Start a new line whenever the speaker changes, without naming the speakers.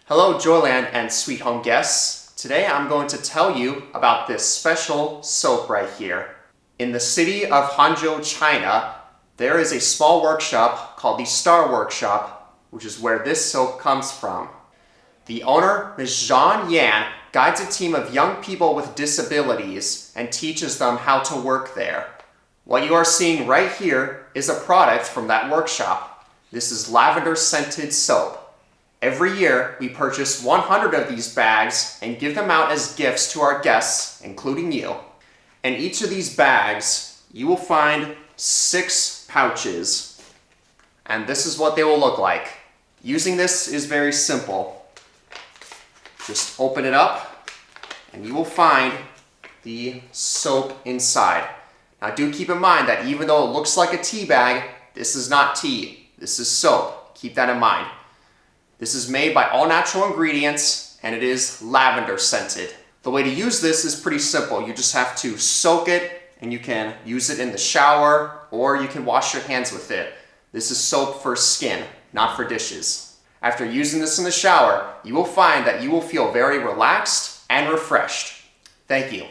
Hello Joyland and Sweet Home guests. Today I'm going to tell you about this special soap right here. In the city of Hangzhou, China, there is a small workshop called the Star Workshop, which is where this soap comes from. The owner, Ms. Zhang Yan, guides a team of young people with disabilities and teaches them how to work there. What you are seeing right here is a product from that workshop. This is lavender scented soap. Every year, we purchase 100 of these bags and give them out as gifts to our guests, including you. In each of these bags, you will find 6 pouches. And this is what they will look like. Using this is very simple. Just open it up, and you will find the soap inside. Now do keep in mind that even though it looks like a tea bag, this is not tea. This is soap. Keep that in mind. This is made by all natural ingredients, and it is lavender scented. The way to use this is pretty simple. You just have to soak it, and you can use it in the shower, or you can wash your hands with it. This is soap for skin, not for dishes. After using this in the shower, you will find that you will feel very relaxed and refreshed. Thank you.